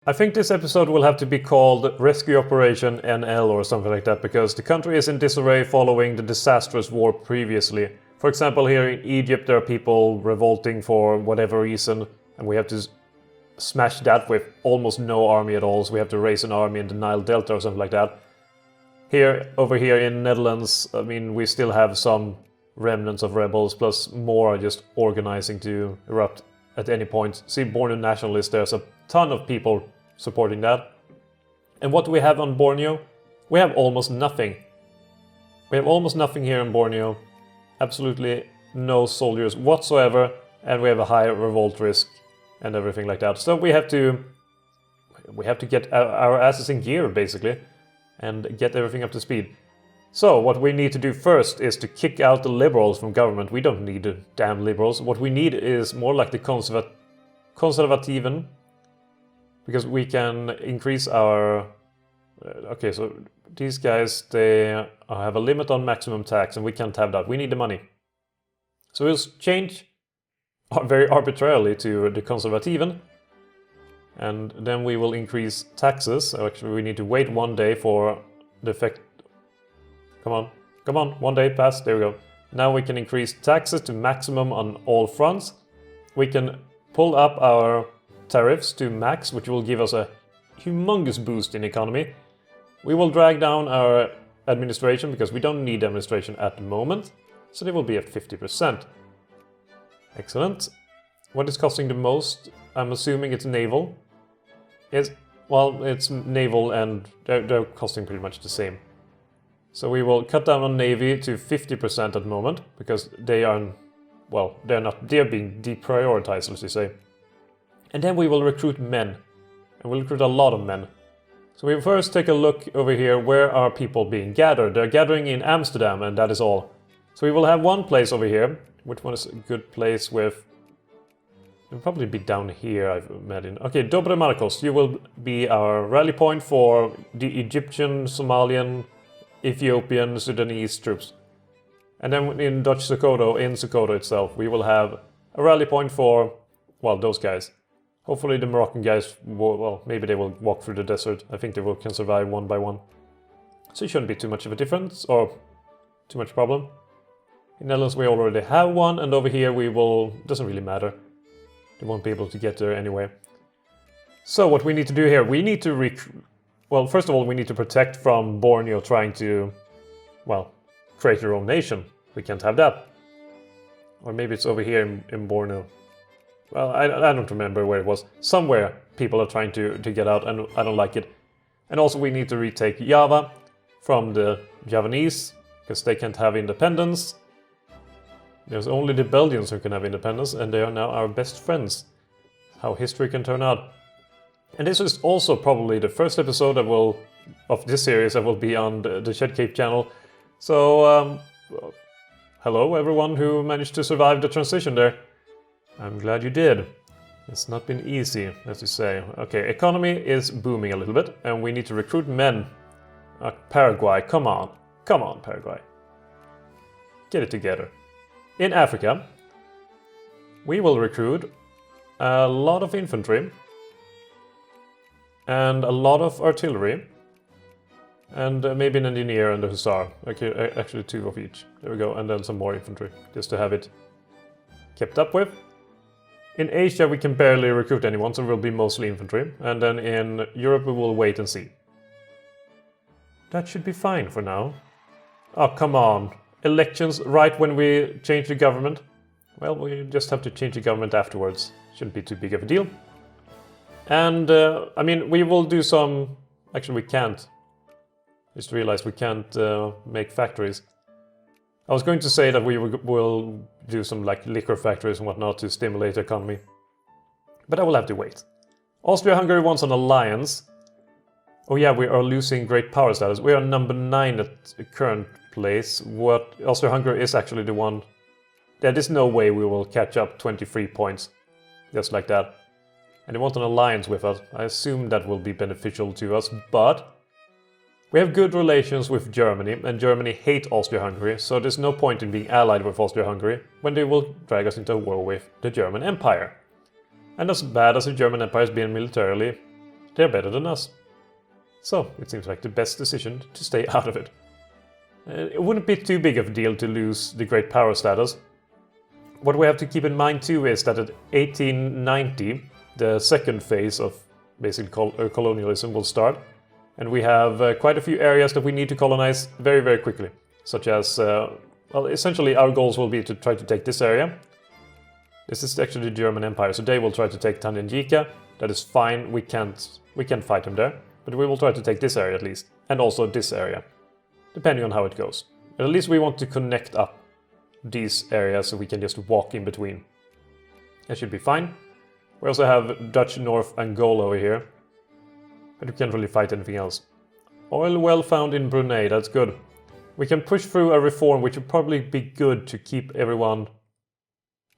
I think this episode will have to be called Rescue Operation NL or something like that, because the country is in disarray following the disastrous war previously. For example, here in Egypt there are people revolting for whatever reason, and we have to smash that with almost no army at all, so we have to raise an army in the Nile Delta or something like that. Over here in Netherlands, I mean, we still have some remnants of rebels, plus more are just organizing to erupt at any point. See, Borneo nationalists, there's a ton of people supporting that. And what do we have on Borneo? We have almost nothing. We have almost nothing here in Borneo. Absolutely no soldiers whatsoever, and we have a high revolt risk and everything like that. So we have to get our asses in gear, basically, and get everything up to speed. So what we need to do first is to kick out the liberals from government. We don't need the damn liberals. What we need is more like the conservativen, because we can increase our... okay, so these guys, they have a limit on maximum tax, and we can't have that. We need the money. So we'll change very arbitrarily to the conservativen, and then we will increase taxes. So actually, we need to wait 1 day for the effect. Come on, 1 day passed, there we go. Now we can increase taxes to maximum on all fronts. We can pull up our tariffs to max, which will give us a humongous boost in economy. We will drag down our administration, because we don't need administration at the moment, so they will be at 50%. Excellent. What is costing the most? I'm assuming it's naval. Well, it's naval, and they're costing pretty much the same. So we will cut down on Navy to 50% at the moment, because they are, well, they're being deprioritized, let's just say. And then we will recruit men, and we'll recruit a lot of men. So we first take a look over here, where are people being gathered? They're gathering in Amsterdam, and that is all. So we will have one place over here. Which one is a good place with... it'll probably be down here, I've imagined. Okay, Dobre Marcos, you will be our rally point for the Egyptian, Somalian, Ethiopian, Sudanese troops. And then in Sokoto itself, we will have a rally point for, well, those guys. Hopefully the Moroccan guys, well, maybe they will walk through the desert. I think they can survive one by one. So it shouldn't be too much of a difference, or too much problem. In Netherlands we already have one, and over here we will... doesn't really matter. They won't be able to get there anyway. So what we need to do here, we need to well, first of all, we need to protect from Borneo trying to, well, create their own nation. We can't have that. Or maybe it's over here in Borneo. Well, I don't remember where it was. Somewhere people are trying to get out, and I don't like it. And also we need to retake Java from the Javanese, because they can't have independence. There's only the Belgians who can have independence, and they are now our best friends. How history can turn out. And this is also probably the first episode of this series that will be on the Shed Cape channel. So, hello everyone who managed to survive the transition there. I'm glad you did. It's not been easy, as you say. Okay, economy is booming a little bit, and we need to recruit men. Paraguay, come on. Come on, Paraguay. Get it together. In Africa, we will recruit a lot of infantry, and a lot of artillery, and maybe an engineer and a hussar. Okay, actually 2 of each. There we go, and then some more infantry, just to have it kept up with. In Asia we can barely recruit anyone, so it will be mostly infantry. And then in Europe we will wait and see. That should be fine for now. Oh, come on. Elections right when we change the government? Well, we just have to change the government afterwards. Shouldn't be too big of a deal. And, I mean, we will do some... Actually, we can't. Just realized we can't make factories. I was going to say that we will do some, like, liquor factories and whatnot to stimulate the economy. But I will have to wait. Austria-Hungary wants an alliance. Oh yeah, we are losing great power status. We are number 9 at the current place. What Austria-Hungary is actually the one... There is no way we will catch up 23 points. Just like that. And they want an alliance with us. I assume that will be beneficial to us, but... We have good relations with Germany, and Germany hate Austria-Hungary, so there's no point in being allied with Austria-Hungary when they will drag us into a war with the German Empire. And as bad as the German Empire has been militarily, They're better than us. So, it seems like the best decision to stay out of it. It wouldn't be too big of a deal to lose the great power status. What we have to keep in mind too is that at 1890, the second phase of basically colonialism will start. And we have quite a few areas that we need to colonize very, very quickly. Such as, well, essentially our goals will be to try to take this area. This is actually the German Empire, so they will try to take Tanganyika. That is fine, we can't fight them there. But we will try to take this area at least. And also this area. Depending on how it goes. But at least we want to connect up these areas so we can just walk in between. That should be fine. We also have Dutch North Angola over here. But we can't really fight anything else. Oil well found in Brunei, that's good. We can push through a reform which would probably be good to keep everyone...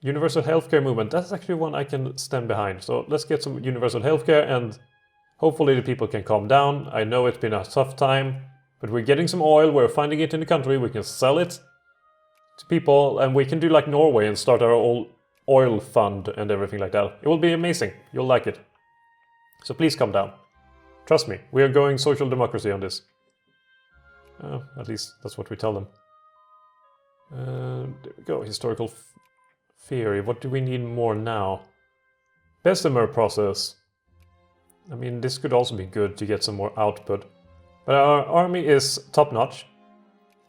Universal healthcare movement, that's actually one I can stand behind. So let's get some universal healthcare and hopefully the people can calm down. I know it's been a tough time, but we're getting some oil, we're finding it in the country, we can sell it to people, and we can do like Norway and start our own oil fund and everything like that. It will be amazing, you'll like it. So please calm down. Trust me, we are going social democracy on this. At least that's what we tell them. There we go, historical theory. What do we need more now? Bessemer process. I mean, this could also be good to get some more output. But our army is top-notch.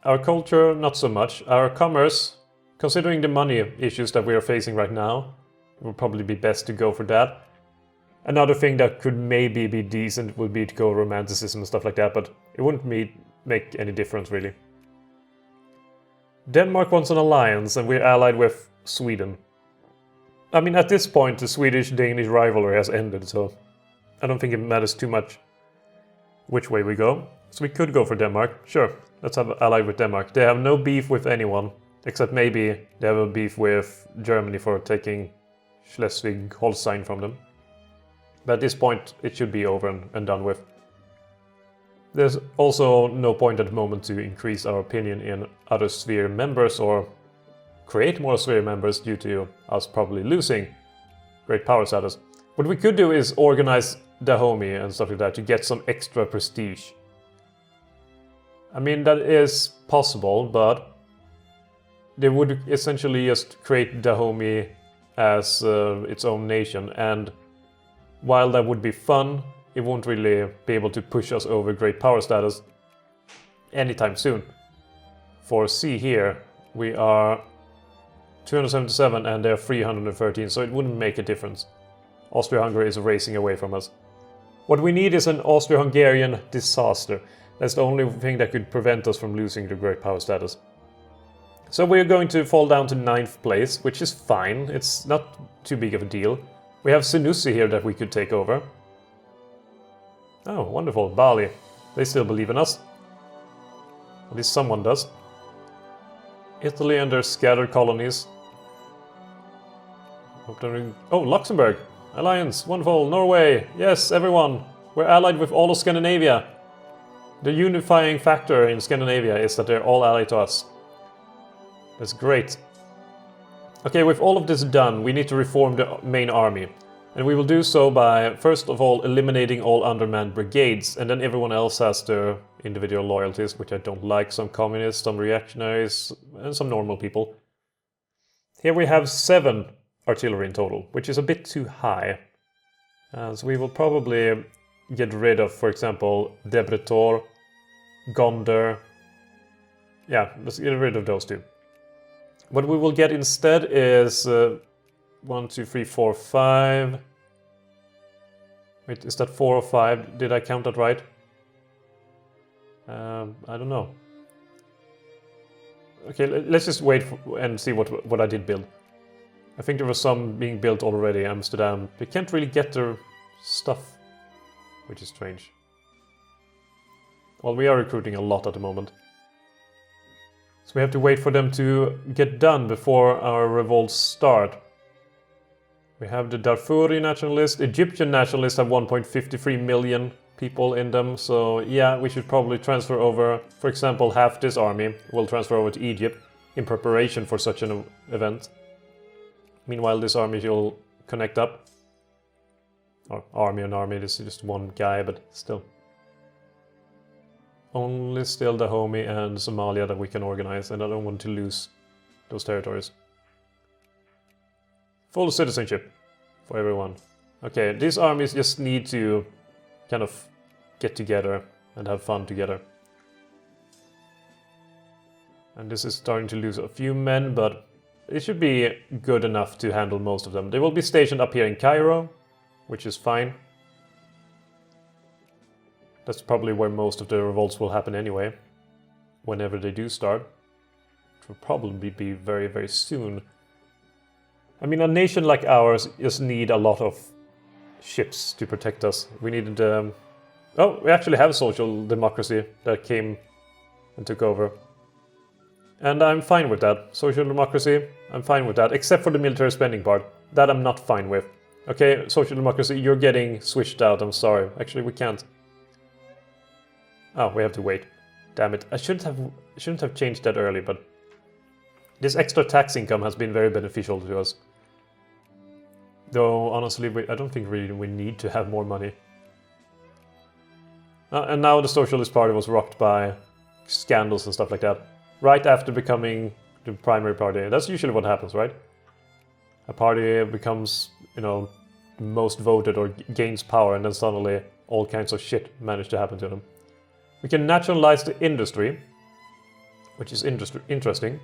Our culture, not so much. Our commerce, considering the money issues that we are facing right now, it would probably be best to go for that. Another thing that could maybe be decent would be to go romanticism and stuff like that, but it wouldn't make any difference really. Denmark wants an alliance and we're allied with Sweden. I mean, at this point the Swedish-Danish rivalry has ended, so I don't think it matters too much which way we go. So we could go for Denmark. Sure, let's have allied with Denmark. They have no beef with anyone, except maybe they have a beef with Germany for taking Schleswig-Holstein from them. But at this point it should be over and done with. There's also no point at the moment to increase our opinion in other sphere members or create more sphere members due to us probably losing great power status. What we could do is organize Dahomey and stuff like that to get some extra prestige. I mean, that is possible, but they would essentially just create Dahomey as its own nation, and while that would be fun, it won't really be able to push us over great power status anytime soon. For C here, we are 277 and they're 313, so it wouldn't make a difference. Austria-Hungary is racing away from us. What we need is an Austro-Hungarian disaster. That's the only thing that could prevent us from losing the great power status. So we're going to fall down to 9th place, which is fine. It's not too big of a deal. We have Senussi here that we could take over. Oh, wonderful. Bali. They still believe in us. At least someone does. Italy and their scattered colonies. Oh, Luxembourg! Alliance, wonderful. Norway, yes, everyone. We're allied with all of Scandinavia. The unifying factor in Scandinavia is that they're all allied to us. That's great. Okay, with all of this done, we need to reform the main army. And we will do so by, first of all, eliminating all undermanned brigades, and then everyone else has their individual loyalties, which I don't like. Some communists, some reactionaries, and some normal people. Here we have 7 artillery in total, which is a bit too high. So we will probably get rid of, for example, Debretor, Gondar. Yeah, let's get rid of those two. What we will get instead is 1, 2, 3, 4, 5. Wait, is that 4 or 5? Did I count that right? I don't know. Okay, let's just wait and see what I did build. I think there was some being built already. Amsterdam. They can't really get their stuff, which is strange. Well, we are recruiting a lot at the moment. So we have to wait for them to get done before our revolts start. We have the Darfuri nationalists. Egyptian nationalists have 1.53 million people in them. So yeah, we should probably transfer over, for example, half this army will transfer over to Egypt in preparation for such an event. Meanwhile, this army will connect up. Or army and army, this is just one guy, but still. Only still Dahomey and Somalia that we can organize, and I don't want to lose those territories. Full citizenship for everyone. Okay, these armies just need to kind of get together and have fun together. And this is starting to lose a few men, but it should be good enough to handle most of them. They will be stationed up here in Cairo, which is fine. That's probably where most of the revolts will happen anyway, whenever they do start. It will probably be very, very soon. I mean, a nation like ours just need a lot of ships to protect us. We needed... oh, we actually have social democracy that came and took over. And I'm fine with that. Social democracy, I'm fine with that, except for the military spending part. That I'm not fine with. Okay, social democracy, you're getting switched out, I'm sorry. Actually, we can't. Oh, we have to wait. Damn it. I shouldn't have changed that early, but this extra tax income has been very beneficial to us. Though, honestly, I don't think really we need to have more money. And now the Socialist Party was rocked by scandals and stuff like that. Right after becoming the primary party. That's usually what happens, right? A party becomes, you know, most voted or gains power, and then suddenly all kinds of shit manage to happen to them. We can nationalize the industry, which is interesting.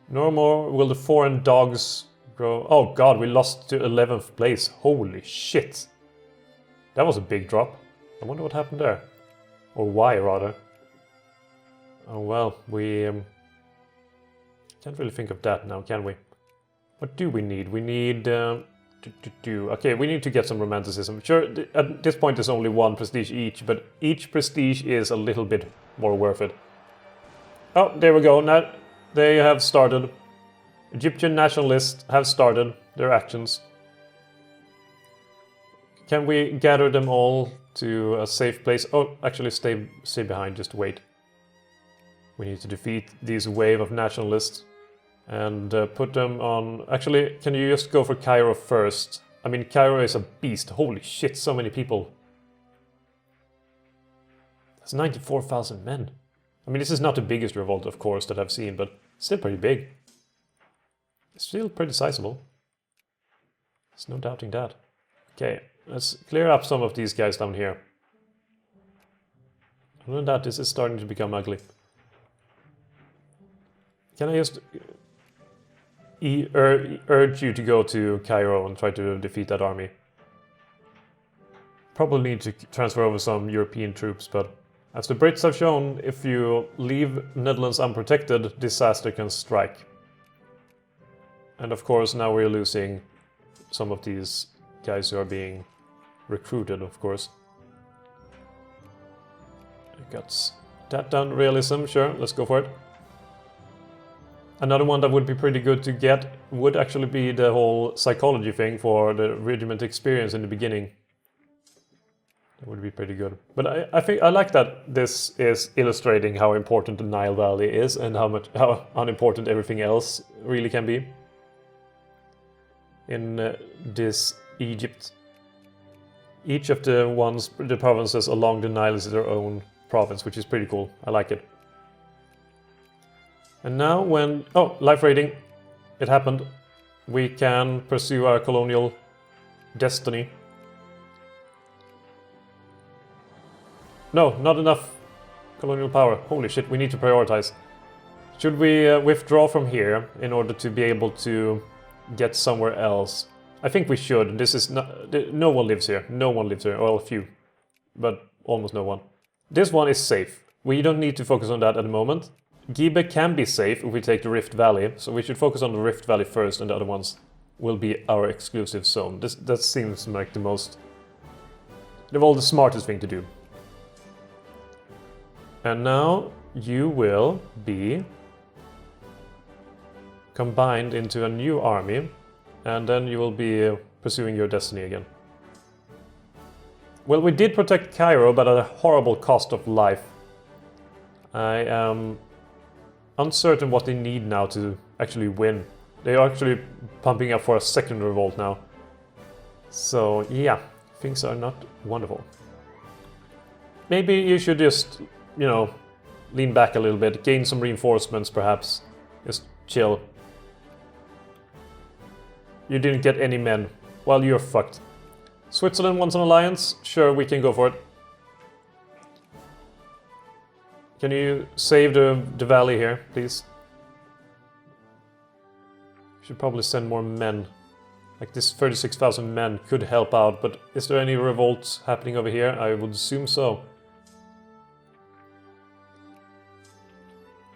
No more will the foreign dogs grow. Oh god, we lost to 11th place. Holy shit. That was a big drop. I wonder what happened there. Or why, rather. Oh well, we can't really think of that now, can we? What do we need? We need... Okay, we need to get some romanticism. Sure, at this point there's only one prestige each, but each prestige is a little bit more worth it. Oh, there we go. Now they have started. Egyptian nationalists have started their actions. Can we gather them all to a safe place? Oh, actually stay behind, just wait. We need to defeat this wave of nationalists. And put them on... Actually, can you just go for Cairo first? I mean, Cairo is a beast. Holy shit, so many people. That's 94,000 men. I mean, this is not the biggest revolt, of course, that I've seen, but still pretty big. It's still pretty sizable. There's no doubting that. Okay, let's clear up some of these guys down here. Other than that, this is starting to become ugly. Can I just... urge you to go to Cairo and try to defeat that army. Probably need to transfer over some European troops, but as the Brits have shown, if you leave Netherlands unprotected, disaster can strike. And of course, now we're losing some of these guys who are being recruited, of course. Got that done, realism, sure, let's go for it. Another one that would be pretty good to get would actually be the whole psychology thing for the regiment experience in the beginning. That would be pretty good. But I think I like that this is illustrating how important the Nile Valley is and how unimportant everything else really can be in this Egypt. Each of the provinces along the Nile is their own province, which is pretty cool. I like it. And now when... Oh, life rating. It happened. We can pursue our colonial destiny. No, not enough colonial power. Holy shit, we need to prioritize. Should we withdraw from here in order to be able to get somewhere else? I think we should. This is not... No one lives here. No one lives here. Well, a few. But almost no one. This one is safe. We don't need to focus on that at the moment. Gibe can be safe if we take the Rift Valley, so we should focus on the Rift Valley first, and the other ones will be our exclusive zone. That seems like the smartest thing to do. And now you will be combined into a new army, and then you will be pursuing your destiny again. Well, we did protect Cairo, but at a horrible cost of life. I am uncertain what they need now to actually win. They are actually pumping up for a second revolt now. So, yeah, things are not wonderful. Maybe you should just, you know, lean back a little bit, gain some reinforcements perhaps. Just chill. You didn't get any men. Well, you're fucked. Switzerland wants an alliance? Sure, we can go for it. Can you save the valley here, please? Should probably send more men. Like this 36,000 men could help out, but is there any revolts happening over here? I would assume so.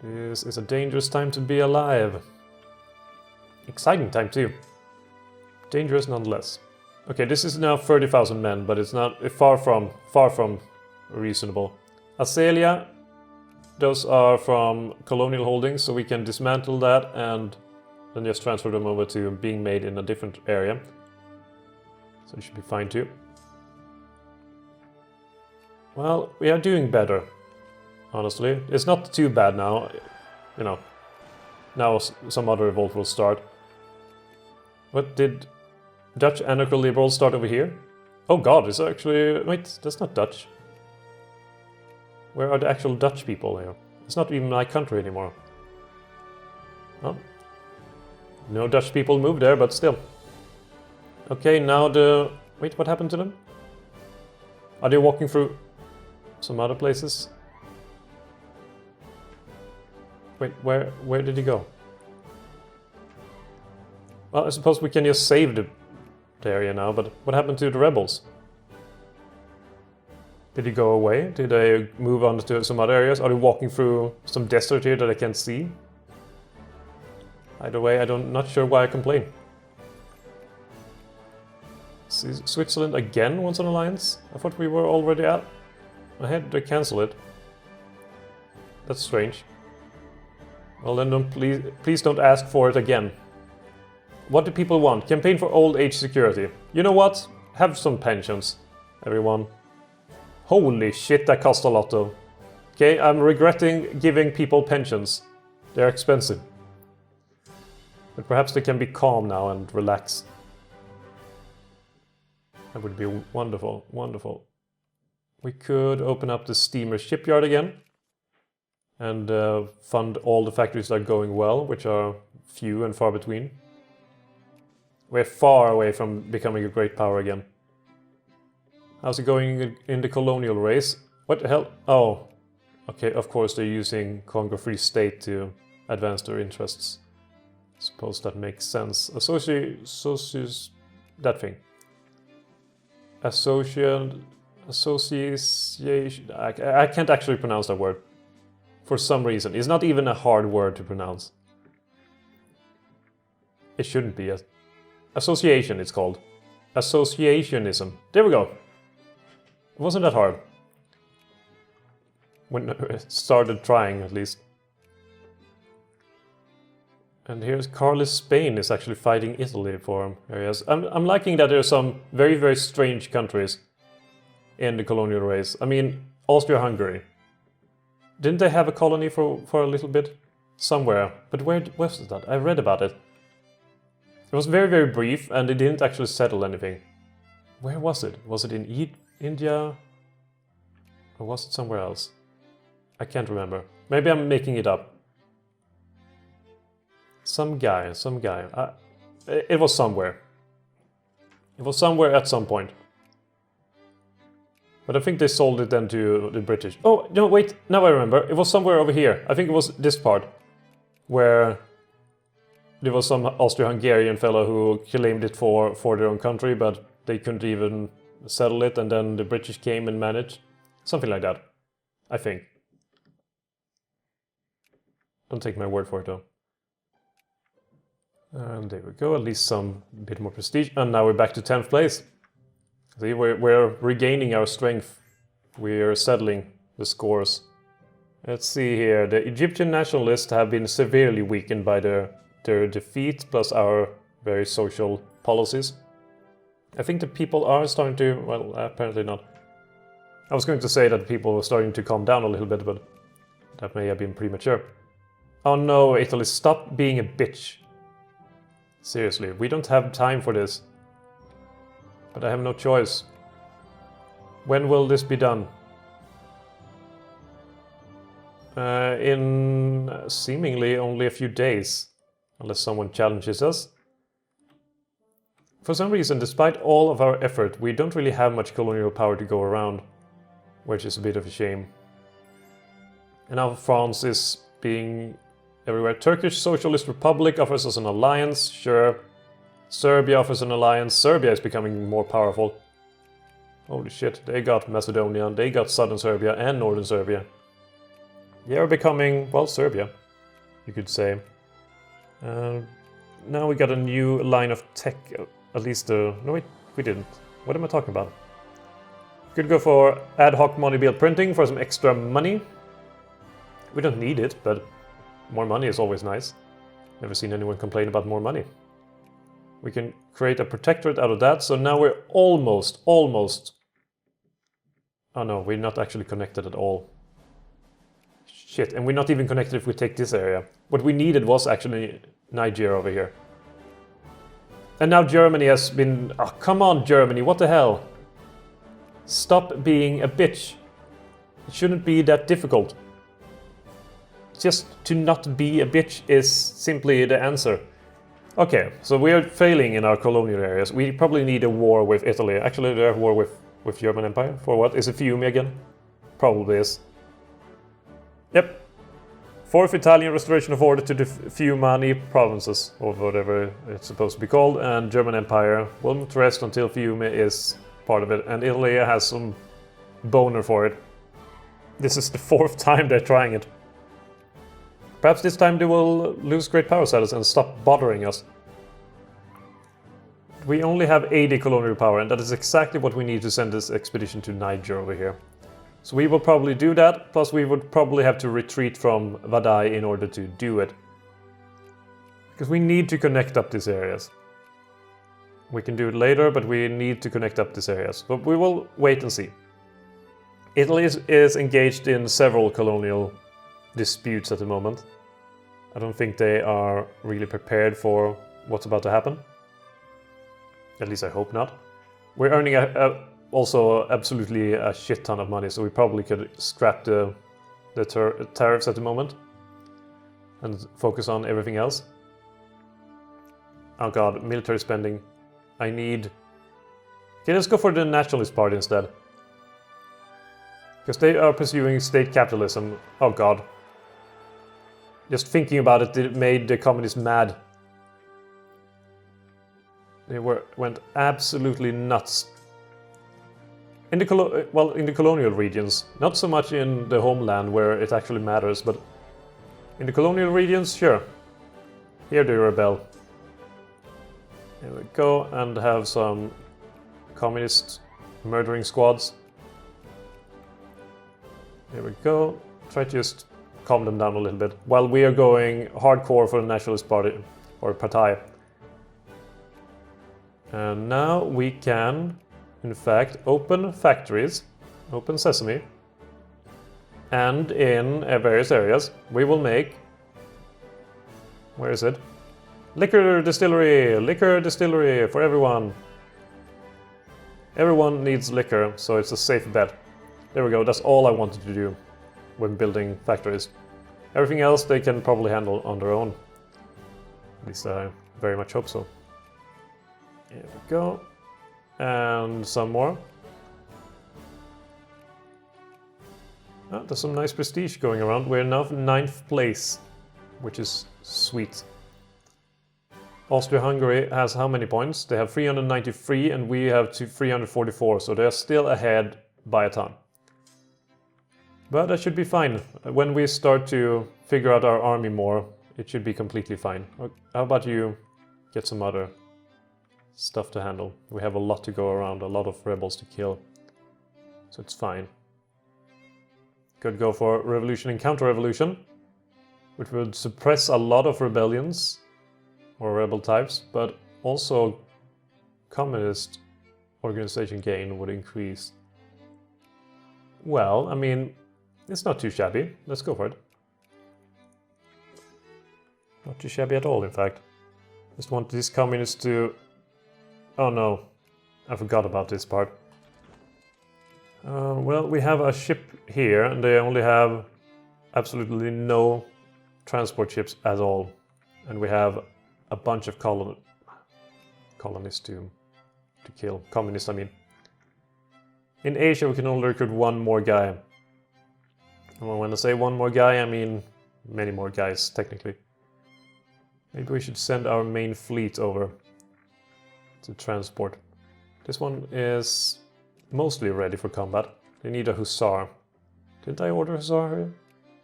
This is a dangerous time to be alive. Exciting time too. Dangerous nonetheless. Okay, this is now 30,000 men, but it's not far from reasonable. Azelia, those are from Colonial holdings, so we can dismantle that and then just transfer them over to being made in a different area. So it should be fine too. Well, we are doing better, honestly. It's not too bad now, you know. Now some other revolt will start. What did Dutch anarcho-liberals start over here? Oh god, it's actually... Wait, that's not Dutch. Where are the actual Dutch people here? It's not even my country anymore. Oh. No Dutch people moved there, but still. Okay, now the... Wait, what happened to them? Are they walking through some other places? Wait, where did he go? Well, I suppose we can just save the area now, but what happened to the rebels? Did he go away? Did they move on to some other areas? Are they walking through some desert here that I can't see? Either way, I'm not sure why I complain. Switzerland again wants an alliance? I thought we were already at. I had to cancel it. That's strange. Well then, please don't ask for it again. What do people want? Campaign for old age security. You know what? Have some pensions, everyone. Holy shit, that cost a lot though. Okay, I'm regretting giving people pensions. They're expensive. But perhaps they can be calm now and relax. That would be wonderful, wonderful. We could open up the steamer shipyard again. And fund all the factories that are going well, which are few and far between. We're far away from becoming a great power again. How's it going in the colonial race? What the hell? Oh, okay, of course they're using Congo Free State to advance their interests. Suppose that makes sense. That thing. Association. I can't actually pronounce that word. For some reason. It's not even a hard word to pronounce. It shouldn't be. Association, it's called. Associationism. There we go. It wasn't that hard. When I started trying, at least. And here's Carlos Spain is actually fighting Italy for areas. I'm liking that there are some very, very strange countries in the colonial race. I mean, Austria-Hungary. Didn't they have a colony for a little bit? Somewhere. But where was that? I read about it. It was very, very brief and they didn't actually settle anything. Where was it? Was it in India? Or was it somewhere else? I can't remember. Maybe I'm making it up. Some guy. It was somewhere. It was somewhere at some point. But I think they sold it then to the British. Oh, no, wait, now I remember. It was somewhere over here. I think it was this part. Where there was some Austro-Hungarian fellow who claimed it for their own country, but they couldn't even settle it, and then the British came and managed. Something like that. I think. Don't take my word for it, though. And there we go, at least some bit more prestige. And now we're back to 10th place. See, we're regaining our strength. We're settling the scores. Let's see here. The Egyptian nationalists have been severely weakened by their defeat, plus our very social policies. I think the people are starting to... Well, apparently not. I was going to say that people were starting to calm down a little bit, but that may have been premature. Oh no, Italy, stop being a bitch. Seriously, we don't have time for this. But I have no choice. When will this be done? In seemingly only a few days, unless someone challenges us. For some reason, despite all of our effort, we don't really have much colonial power to go around, which is a bit of a shame. And now France is being everywhere. Turkish Socialist Republic offers us an alliance, sure. Serbia offers an alliance. Serbia is becoming more powerful. Holy shit, they got Macedonia, they got southern Serbia and northern Serbia. They are becoming, well, Serbia, you could say. Now we got a new line of tech, at least, no wait, we didn't. What am I talking about? Could go for ad hoc money bill printing for some extra money. We don't need it, but more money is always nice. Never seen anyone complain about more money. We can create a protectorate out of that, so now we're almost... Oh no, we're not actually connected at all. Shit, and we're not even connected if we take this area. What we needed was actually Niger over here. And now Germany has been... Oh, come on, Germany, what the hell? Stop being a bitch. It shouldn't be that difficult. Just to not be a bitch is simply the answer. Okay, so we are failing in our colonial areas. We probably need a war with Italy. Actually, they're at war with German Empire. For what? Is it Fiume again? Probably is. Yep. Fourth Italian restoration of order to the Fiumani provinces, or whatever it's supposed to be called, and German Empire will not rest until Fiume is part of it, and Italy has some boner for it. This is the 4th time they're trying it. Perhaps this time they will lose great power status and stop bothering us. We only have 80 colonial power, and that is exactly what we need to send this expedition to Niger over here. So we will probably do that, plus we would probably have to retreat from Vadai in order to do it. Because we need to connect up these areas. We can do it later, but we need to connect up these areas. But we will wait and see. Italy is engaged in several colonial disputes at the moment. I don't think they are really prepared for what's about to happen. At least I hope not. We're earning also absolutely a shit ton of money, so we probably could scrap the tariffs at the moment and focus on everything else. Oh god, military spending. I need... Okay, let's go for the Nationalist Party instead. Because they are pursuing state capitalism. Oh god. Just thinking about it, it made the communists mad. They went absolutely nuts. In the colonial regions, not so much in the homeland where it actually matters, but in the colonial regions, sure. Here they rebel. Here we go, and have some communist murdering squads. Here we go. Try to just calm them down a little bit, while we are going hardcore for the Nationalist Party, or Partei. And now we can, in fact, open factories, open sesame, and in various areas we will make... Where is it? Liquor distillery for everyone. Everyone needs liquor, so it's a safe bet. There we go, that's all I wanted to do when building factories. Everything else they can probably handle on their own. At least I very much hope so. Here we go. And some more. Oh, there's some nice prestige going around. We're now 9th place, which is sweet. Austria-Hungary has how many points? They have 393 and we have 344, so they're still ahead by a ton. But that should be fine. When we start to figure out our army more, it should be completely fine. How about you get some other stuff to handle? We have a lot to go around, a lot of rebels to kill. So it's fine. Could go for revolution and counter-revolution, which would suppress a lot of rebellions or rebel types, but also communist organization gain would increase. Well, I mean, it's not too shabby. Let's go for it. Not too shabby at all, in fact. Just want these communists to... Oh no. I forgot about this part. Well, we have a ship here, and they only have absolutely no transport ships at all. And we have a bunch of colonists to kill. Communists, I mean. In Asia, we can only recruit one more guy. And when I say one more guy, I mean many more guys, technically. Maybe we should send our main fleet over to transport. This one is mostly ready for combat. They need a hussar. Didn't I order a hussar here?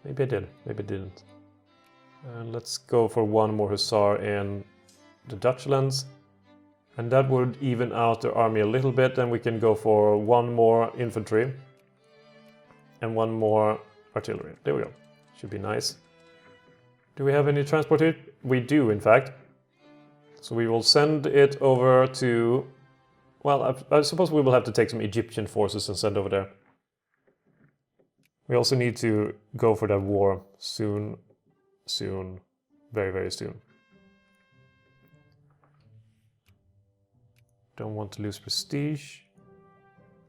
Maybe I did, maybe I didn't. And let's go for one more hussar in the Dutch lands. And that would even out the army a little bit. Then we can go for one more infantry and one more artillery. There we go. Should be nice. Do we have any transport here? We do, in fact. So we will send it over to... Well, I suppose we will have to take some Egyptian forces and send over there. We also need to go for that war soon. Soon. Very, very soon. Don't want to lose prestige.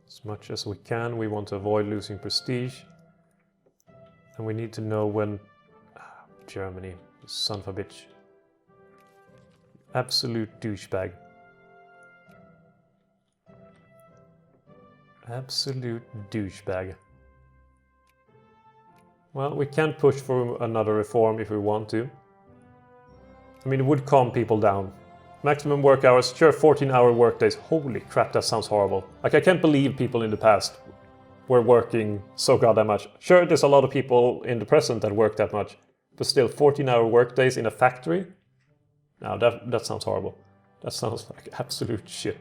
As much as we can, we want to avoid losing prestige. And we need to know when... Germany, son of a bitch. Absolute douchebag. Absolute douchebag. Well, we can push for another reform if we want to. I mean, it would calm people down. Maximum work hours, sure, 14-hour work days. Holy crap, that sounds horrible. Like, I can't believe people in the past were working so goddamn much. Sure, there's a lot of people in the present that work that much. But still, 14-hour work days in a factory? No, that sounds horrible. That sounds like absolute shit.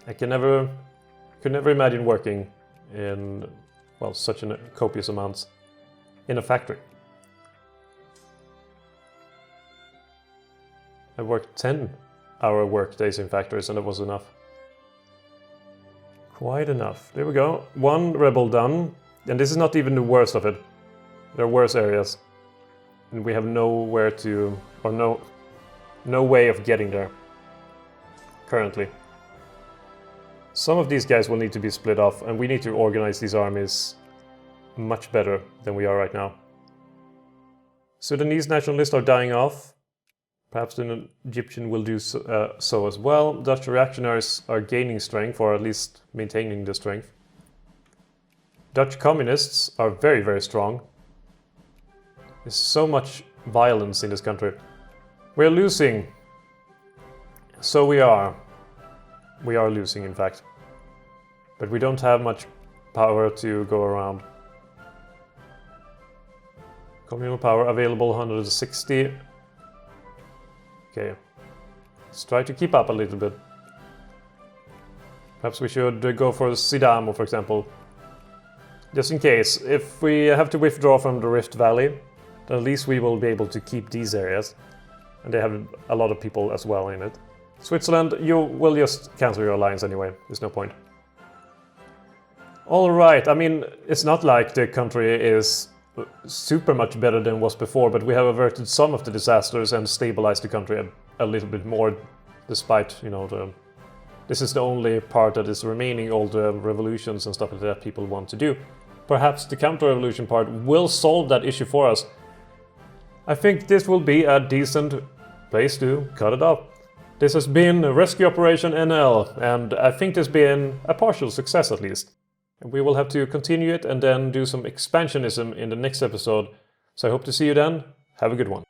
I could never imagine working in, well, such a copious amounts in a factory. I worked 10-hour work days in factories and that was enough. Quite enough. There we go. One rebel done. And this is not even the worst of it. There are worse areas. And we have nowhere to... or no way of getting there. Currently. Some of these guys will need to be split off, and we need to organize these armies much better than we are right now. Sudanese nationalists are dying off. Perhaps the Egyptian will do so as well. Dutch reactionaries are gaining strength, or at least maintaining the strength. Dutch communists are very, very strong. There's so much violence in this country. We're losing. So we are. We are losing, in fact. But we don't have much power to go around. Communal power available 160. Okay. Let's try to keep up a little bit. Perhaps we should go for Sidamo, for example. Just in case. If we have to withdraw from the Rift Valley, then at least we will be able to keep these areas. And they have a lot of people as well in it. Switzerland, you will just cancel your alliance anyway. There's no point. Alright, I mean, it's not like the country is super much better than it was before, but we have averted some of the disasters and stabilized the country a little bit more, despite, you know, this is the only part that is remaining, all the revolutions and stuff like that people want to do. Perhaps the counter-revolution part will solve that issue for us. I think this will be a decent place to cut it off. This has been Rescue Operation NL, and I think there's been a partial success at least. We will have to continue it and then do some expansionism in the next episode. So I hope to see you then. Have a good one.